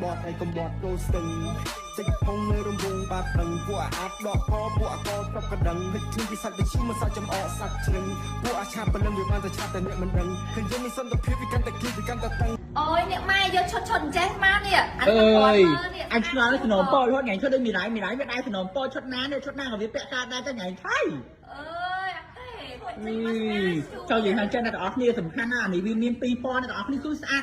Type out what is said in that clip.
បត់ឯកមាត់ដូរស្ទឹងសិចផុងនៅរំវងបាត់តឹងពួកអាប់ដកកពួកអកស្រាប់កណ្ដឹងហិចឈឹងពីសាច់វិឈីមកសាច់ចំអកសាច់ជ្រឹងពួកអាឆាប់ពលឹងវាបានតែឆាប់តែអ្នកមិនដឹងឃើញយើងមានសន្តិភាពវាកាន់តែគីវាកាន់តែតឹងអូយអ្នកម៉ែយកឈុតចេះមកនេះអើយអញឆ្ងល់ក្នុងពោរហត់ថ្ងៃឈុតដូចមីរ៉ៃវាដៃក្នុងពោឈុតណានេះឈុតណាក៏វាពាក់ការដែរតែថ្ងៃថៃអើយអត់ទេ ចូលនិយាយថាចេះអ្នកទាំងអស់គ្នាសំខាន់ណាស់អានេះវាមាន2000អ្នកទាំងអស់គ្នាគឺស្អាត